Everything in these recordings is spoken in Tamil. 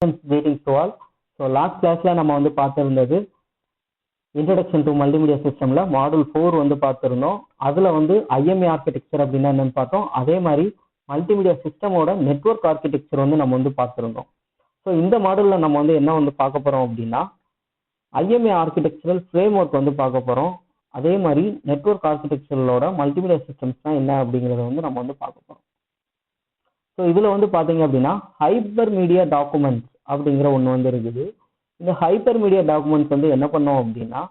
Greetings to all. So last classல நம்ம வந்து பார்த்திருந்தது இன்ட்ரோடக்ஷன் டு மல்டிமீடியா சிஸ்டம்ல மாடல் 4 வந்து பார்த்திருந்தோம். அதுல வந்து ஐஎம்ஏ ஆர்கிடெக்சர் அப்படின்னா என்னன்னு பார்த்தோம். அதே மாதிரி மல்டிமீடியா சிஸ்டமோட நெட்வொர்க் ஆர்கிடெக்சர் வந்து நம்ம வந்து பார்த்திருந்தோம். ஸோ இந்த மாடல்ல நம்ம வந்து என்ன வந்து பார்க்க போறோம் அப்படின்னா ஐஎம்ஏ ஆர்கிடெக்சரல் ஃப்ரேம் ஒர்க் வந்து பார்க்க போறோம். அதே மாதிரி நெட்வொர்க் ஆர்கிடெக்சரோட மல்டிமீடியா சிஸ்டம்ஸ்னா என்ன அப்படிங்கிறத வந்து நம்ம வந்து பார்க்க போறோம். ஸோ இதுல வந்து பாத்தீங்க அப்படின்னா ஹைப்பர் மீடியா டாக்குமெண்ட்ஸ் அப்படிங்கிற ஒன்று வந்து இருக்குது. இந்த ஹைப்பர் மீடியா டாக்குமெண்ட்ஸ் வந்து என்ன பண்ணோம் அப்படின்னா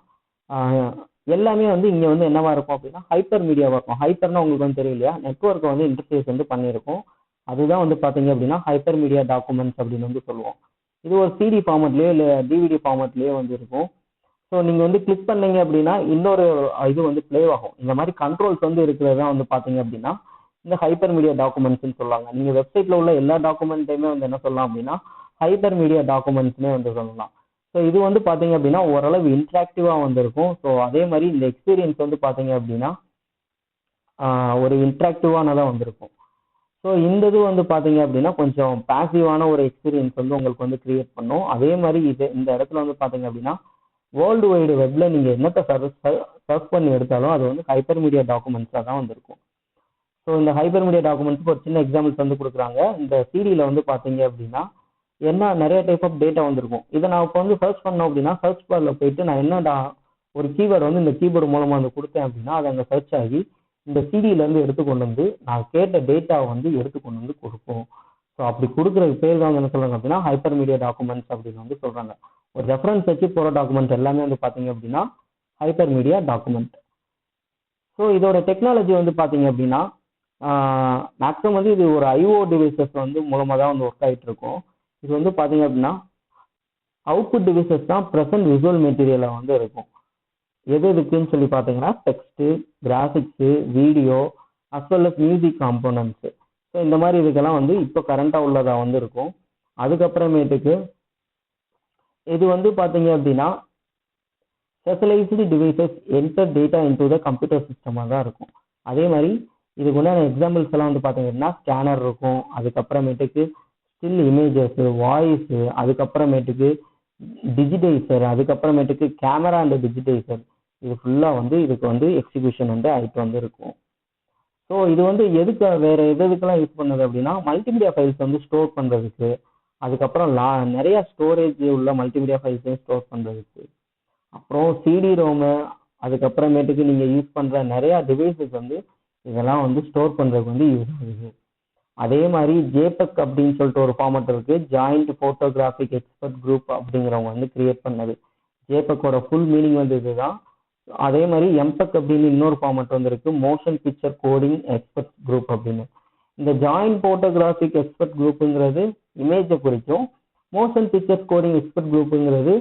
எல்லாமே வந்து இங்க வந்து என்னவா இருக்கும் அப்படின்னா ஹைப்பர் மீடியாவா இருக்கும். ஹைப்பர்னா உங்களுக்கு வந்து தெரியல இல்லையா, நெட்வொர்க்கை வந்து இன்டர்ஃபேஸ் வந்து பண்ணியிருக்கும். அதுதான் வந்து பாத்தீங்க அப்படின்னா ஹைப்பர் மீடியா டாக்குமெண்ட்ஸ் அப்படின்னு வந்து சொல்லுவோம். இது ஒரு சிடி ஃபார்மட்லயோ இல்லை டிவிடி ஃபார்மட்லயோ வந்து இருக்கும். ஸோ நீங்க வந்து கிளிக் பண்ணீங்க அப்படின்னா இன்னொரு இது வந்து பிளே ஆகும். இந்த மாதிரி கண்ட்ரோல்ஸ் வந்து இருக்கிறதா வந்து பாத்தீங்க அப்படின்னா இந்த ஹைப்பர் மீடியா டாக்குமெண்ட்ஸ்னு சொல்லுவாங்க. நீங்க வெப்சைட்ல உள்ள எல்லா டாக்குமெண்ட்டையுமே வந்து என்ன சொல்லலாம் அப்படின்னா ஹைப்பர் மீடியா டாக்குமெண்ட்ஸ்னே வந்து சொல்லலாம். ஸோ இது வந்து பாத்தீங்க அப்படின்னா ஓரளவு இன்ட்ராக்டிவா வந்து இருக்கும். ஸோ அதே மாதிரி இந்த எக்ஸ்பீரியன்ஸ் வந்து பாத்தீங்க அப்படின்னா ஒரு இன்ட்ராக்டிவானதா வந்திருக்கும். ஸோ இந்த இது வந்து பாத்தீங்க அப்படின்னா கொஞ்சம் பாசிவான ஒரு எக்ஸ்பீரியன்ஸ் வந்து உங்களுக்கு வந்து கிரியேட் பண்ணும். அதே மாதிரி இது இந்த இடத்துல வந்து பாத்தீங்க அப்படின்னா வேர்ல்டு வைடு வெப்ல நீங்க என்னத்தை சர்ச் பண்ணி எடுத்தாலும் அது வந்து ஹைப்பர் மீடியா டாக்குமெண்ட்ஸாக தான் வந்திருக்கும். ஸோ இந்த ஹைப்பர் மீடியா டாக்குமெண்ட்ஸ்க்கு ஒரு சின்ன எக்ஸாம்பிள்ஸ் வந்து கொடுக்குறாங்க. இந்த சிடியில் வந்து பார்த்தீங்க அப்படின்னா என்ன நிறைய டைப் ஆஃப் டேட்டா வந்திருக்கும். இதை நான் இப்போ வந்து சர்ச் பண்ணோம் அப்படின்னா சர்ச் பாரில் போயிட்டு நான் என்னடா ஒரு கீவேர்டு வந்து இந்த கீபோர்டு மூலமாக வந்து கொடுத்தேன் அப்படின்னா அது அங்கே சர்ச் ஆகி இந்த சிடியிலேருந்து எடுத்து கொண்டு வந்து நான் கேட்ட டேட்டாவை வந்து எடுத்து கொண்டு வந்து கொடுக்கும். ஸோ அப்படி கொடுக்குறதுக்கு பேர் தான் என்ன சொல்கிறாங்க அப்படின்னா ஹைப்பர் மீடியா டாக்குமெண்ட்ஸ் அப்படின்னு வந்து சொல்கிறாங்க. ஒரு ரெஃபரன்ஸ் வச்சு போகிற டாக்குமெண்ட் எல்லாமே வந்து பார்த்தீங்க அப்படின்னா ஹைப்பர் மீடியா டாக்குமெண்ட். ஸோ இதோட டெக்னாலஜி வந்து பார்த்தீங்க அப்படின்னா மேக்ஸிமம் வந்து இது ஒரு ஐஓ டிவைசஸ் வந்து மூலமாக தான் வந்து ஒர்க் ஆகிட்டு இருக்கும். இது வந்து பார்த்தீங்க அப்படின்னா அவுட்புட் டிவைசஸ் தான் ப்ரெசன்ட் விசுவல் மெட்டீரியலாக வந்து இருக்கும். எது இருக்குன்னு சொல்லி பார்த்தீங்கன்னா text, graphics, video as well as music components. So இந்த மாதிரி இதுக்கெல்லாம் வந்து இப்போ கரண்டாக உள்ளதாக வந்து இருக்கும். அதுக்கப்புறமேட்டுக்கு இது வந்து பார்த்தீங்க அப்படின்னா specialised devices enter data into the computer சிஸ்டமாக தான் இருக்கும். அதே மாதிரி இதுக்கு உண்டான எக்ஸாம்பிள்ஸ் எல்லாம் வந்து பார்த்தீங்கன்னா ஸ்கேனர் இருக்கும், அதுக்கப்புறமேட்டுக்கு ஸ்டில் இமேஜஸ், வாய்ஸு, அதுக்கப்புறமேட்டுக்கு டிஜிடைசர், அதுக்கப்புறமேட்டுக்கு கேமரா அண்ட் டிஜிடைசர், இது ஃபுல்லாக வந்து இதுக்கு வந்து எக்ஸிக்யூஷன் வந்து ஆகிட்டு வந்து இருக்கும். ஸோ இது வந்து எதுக்கு வேற எதுக்கெல்லாம் யூஸ் பண்ணுது அப்படின்னா மல்டிமீடியா ஃபைல்ஸ் வந்து ஸ்டோர் பண்ணுறதுக்கு, அதுக்கப்புறம் நிறைய ஸ்டோரேஜ் உள்ள மல்டிமீடியா ஃபைல்ஸையும் ஸ்டோர் பண்ணுறதுக்கு, அப்புறம் சிடி ரோமு, அதுக்கப்புறமேட்டுக்கு நீங்கள் யூஸ் பண்ணுற நிறையா டிவைசஸ் வந்து இதெல்லாம் வந்து ஸ்டோர் பண்ணுறதுக்கு வந்து யூஸ் ஆகுது. அதே மாதிரி ஜேபெக் அப்படின்னு சொல்லிட்டு ஒரு ஃபார்மட் இருக்கு, ஜாயிண்ட் போட்டோகிராஃபிக் எக்ஸ்பர்ட் குரூப் அப்படிங்கிறவங்க வந்து கிரியேட் பண்ணது. ஜேபெக்கோட ஃபுல் மீனிங் வந்து இதுதான். அதே மாதிரி எம்பெக் அப்படின்னு இன்னொரு ஃபார்மட் வந்து இருக்கு, motion picture coding expert group அப்படின்னு. இந்த ஜாயிண்ட் போட்டோகிராஃபிக் எக்ஸ்பர்ட் குரூப்புங்கிறது இமேஜை குறிக்கும், மோஷன் பிக்சர் கோடிங் எக்ஸ்பர்ட் குரூப்புங்கிறது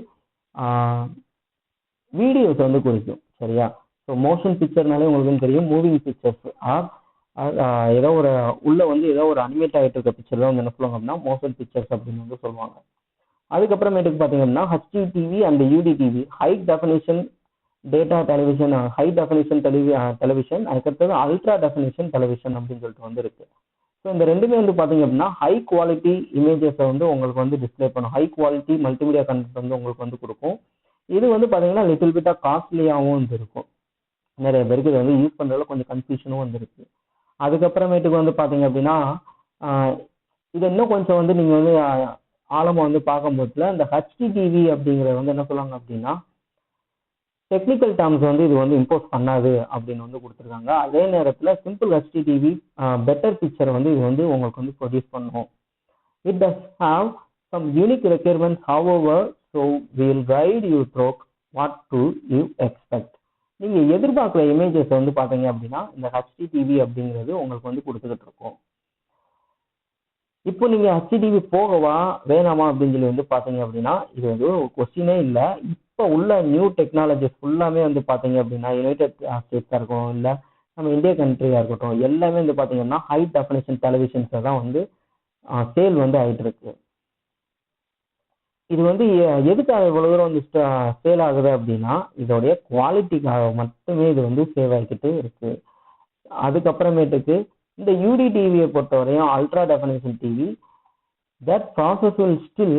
வீடியோஸ் வந்து குறிக்கும். சரியா? ஸோ மோஷன் பிக்சர்னாலே உங்களுக்கு தெரியும் மூவிங் பிக்சர்ஸ் ஏதோ ஒரு உள்ள வந்து ஏதோ ஒரு அனிமேட் ஆகிட்டு இருக்க பிக்சர் தான் வந்து என்ன சொல்லுவாங்க அப்படின்னா மோஷன் பிக்சர்ஸ் அப்படின்னு வந்து சொல்லுவாங்க. அதுக்கப்புறமேட்டுக்கு பார்த்தீங்கன்னா HDTV and UDTV, high definition data television, high definition television, அதுக்கடுத்தது அல்ட்ரா டெஃபினிஷன் டெலிவிஷன் அப்படின்னு சொல்லிட்டு வந்து இருக்கு. ஸோ இந்த ரெண்டுமே வந்து பார்த்தீங்க அப்படின்னா ஹை குவாலிட்டி இமேஜஸை வந்து உங்களுக்கு வந்து டிஸ்பிளே பண்ணும், ஹை குவாலிட்டி மல்டிமீடியா கண்டென்ட் வந்து உங்களுக்கு வந்து கொடுக்கும். இது வந்து பார்த்தீங்கன்னா லிட்டில் பிட்டா காஸ்ட்லியாகவும் வந்து இருக்கும். நிறைய பேருக்கு இதை வந்து யூஸ் பண்ணுறதுல கொஞ்சம் கன்ஃபியூஷனும் வந்துருக்கு. அதுக்கப்புறமேட்டுக்கு வந்து பார்த்தீங்க அப்படின்னா இது இன்னும் கொஞ்சம் வந்து நீங்கள் வந்து ஆழமாக வந்து பார்க்கும்போதுல இந்த ஹெச்டிடிவி அப்படிங்கிறத வந்து என்ன சொல்லுவாங்க அப்படின்னா டெக்னிக்கல் டேர்ம்ஸ் வந்து இது வந்து இம்போஸ் பண்ணாது அப்படின்னு வந்து கொடுத்துருக்காங்க. அதே நேரத்தில் சிம்பிள் ஹெச்டிடிவி பெட்டர் பிக்சர் வந்து இது வந்து உங்களுக்கு வந்து ப்ரொடியூஸ் பண்ணும். It does have some unique requirements however, so will guide you through what do you expect. நீங்கள் எதிர்பார்க்குற இமேஜஸ் வந்து பார்த்தீங்க அப்படின்னா இந்த ஹெச்டிடிவி அப்படிங்கிறது உங்களுக்கு வந்து கொடுத்துக்கிட்டு இருக்கும். இப்போ நீங்கள் ஹெச்டிடிவி போகவா வேணாமா அப்படின்னு சொல்லி வந்து பார்த்தீங்க அப்படின்னா இது வந்து ஒரு கொஸ்டினே இல்லை. இப்போ உள்ள நியூ டெக்னாலஜிஸ் ஃபுல்லாமே வந்து பார்த்தீங்க அப்படின்னா யுனைடெட் ஸ்டேட்ஸாக இருக்கட்டும், இல்லை நம்ம இந்தியா கண்ட்ரியாக இருக்கட்டும், எல்லாமே வந்து பார்த்தீங்கன்னா ஹை டெஃபினிஷன் டெலிவிஷன்ஸை தான் வந்து சேல் வந்து ஆகிட்டு இருக்கு. இது வந்து எதுக்காக இவ்வளவு தூரம் வந்து சேல் ஆகுது அப்படின்னா இதோடைய குவாலிட்டிக்காக மட்டுமே இது வந்து சேவ் ஆகிக்கிட்டு இருக்கு. அதுக்கப்புறமேட்டுக்கு இந்த UD டிவியை பொறுத்தவரையும் ultra definition TV that process will still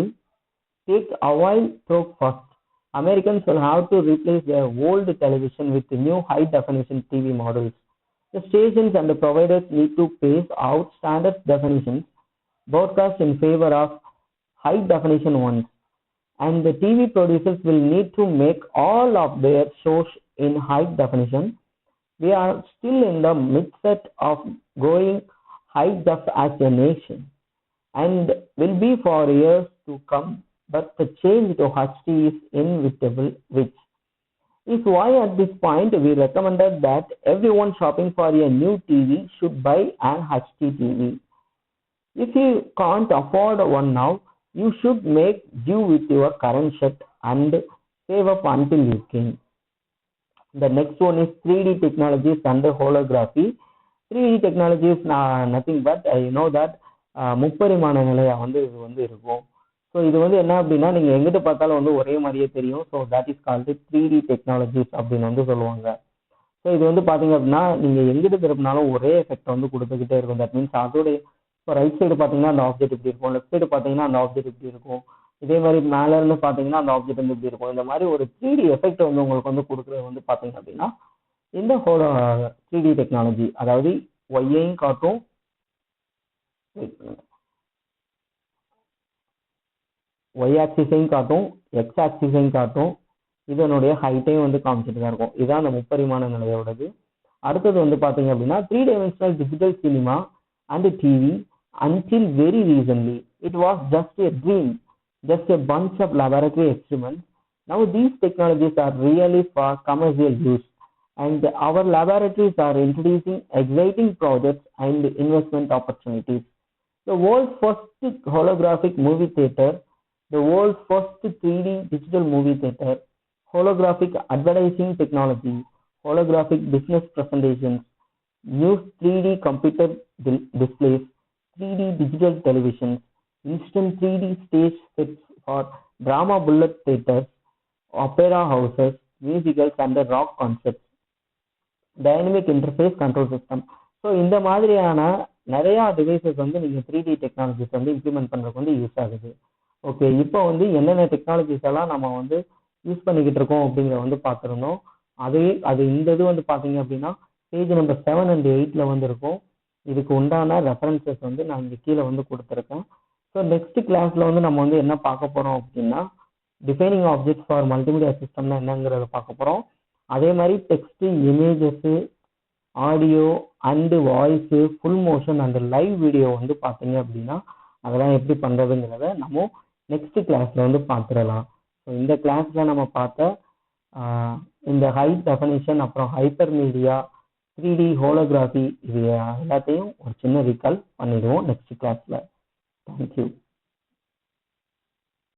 take a while through first. Americans will have to replace their old television with new high definition TV models. The stations and the providers need to pace out standard definitions broadcast in favor of high definition ones, and the TV producers will need to make all of their shows in high definition. We are still in the midst of going high def as a nation, and will be for years to come, but the change to HD is inevitable, which is why at this point we recommended that everyone shopping for a new TV should buy an HD TV. If you can't afford one now, you should make do with your current set and save up until you can. The next one is 3D technologies and holography. 3D technologies nothing but you know that முப்பரிமாண நிலையா வந்து இது வந்து இருக்கும். ஸோ இது வந்து என்ன அப்படின்னா நீங்கள் எங்கிட்ட பார்த்தாலும் வந்து ஒரே மாதிரியே தெரியும். So that is called 3D technologies அப்படின்னு வந்து சொல்லுவாங்க. ஸோ இது வந்து பார்த்தீங்க அப்படின்னா நீங்கள் எங்கிட்ட திருப்பினாலும் ஒரே எஃபெக்ட் வந்து கொடுத்துக்கிட்டே இருக்கும். தட் மீன்ஸ் அதோடைய இப்போ ரைட் சைடு பார்த்தீங்கன்னா அந்த ஆப்ஜெக்ட் இப்படி இருக்கும், லெஃப்ட் சைடு பார்த்தீங்கன்னா அந்த ஆப்ஜெக்ட் இப்படி இருக்கும், இதே மாதிரி மேலே இருந்து பார்த்தீங்கன்னா அந்த ஆப்ஜெக்ட் வந்து இப்படி இருக்கும். இந்த மாதிரி ஒரு 3D எஃபெக்ட் வந்து உங்களுக்கு வந்து கொடுக்குறது வந்து பார்த்தீங்க அப்படின்னா இந்த 3D டெக்னாலஜி, அதாவது ஒய்யையும் காட்டும், ஒய் ஆக்சிஸையும் காட்டும், எக்ஸ் ஆக்சிஸையும் காட்டும், இதனுடைய ஹைட்டையும் வந்து காமிச்சிட்டு தான் இருக்கும். இதுதான் அந்த முப்பரிமாண நிலையோடது. அடுத்தது வந்து பார்த்தீங்க அப்படின்னா 3D digital cinema and TV. Until very recently, it was just a dream, just a bunch of laboratory experiments. Now these technologies are really for commercial use, and our laboratories are introducing exciting projects and investment opportunities. The world's first holographic movie theater, the world's first 3D digital movie theater, holographic advertising technology, holographic business presentations, new 3D computer displays, 3D digital televisions, instant 3D stage sets for drama bullet theaters, opera houses, musicals and rock concerts, dynamic interface control system. So இந்த மாதிரியான நிறையா டிவைசஸ் வந்து நீங்கள் 3D டெக்னாலஜிஸ் வந்து இம்ப்ளிமெண்ட் பண்ணுறதுக்கு வந்து யூஸ் ஆகுது. ஓகே, இப்போ வந்து என்னென்ன டெக்னாலஜிஸ் எல்லாம் நம்ம வந்து யூஸ் பண்ணிக்கிட்டு இருக்கோம் அப்படிங்கிறத வந்து பார்த்துருந்தோம். அது இந்த இது வந்து பார்த்தீங்க அப்படின்னா பேஜ் நம்பர் 7 and 8 வந்து இருக்கும். இதுக்கு உண்டான ரெஃபரன்சஸ் வந்து நான் இங்கே கீழே வந்து கொடுத்துருக்கேன். ஸோ நெக்ஸ்ட் கிளாஸில் வந்து நம்ம வந்து என்ன பார்க்க போகிறோம் அப்படின்னா டிஃபைனிங் ஆப்ஜெக்ட்ஸ் ஃபார் மல்டிமீடியா சிஸ்டம்னா என்னங்கிறத பார்க்க போகிறோம். அதே மாதிரி text, images, audio and voice, full motion and live video வந்து பார்த்தீங்க அப்படின்னா அதெல்லாம் எப்படி பண்ணுறதுங்கிறத நம்ம நெக்ஸ்ட் கிளாஸில் வந்து பார்த்துடலாம். ஸோ இந்த கிளாஸில் நம்ம பார்த்த இந்த ஹை டெஃபனிஷன், அப்புறம் ஹைப்பர் மீடியா, 3D ஹோலோகிராஃபி, இது எல்லாத்தையும் ஒரு சின்ன ரீகால் பண்ணிடுவோம் நெக்ஸ்ட் கிளாஸில். தேங்க்யூ.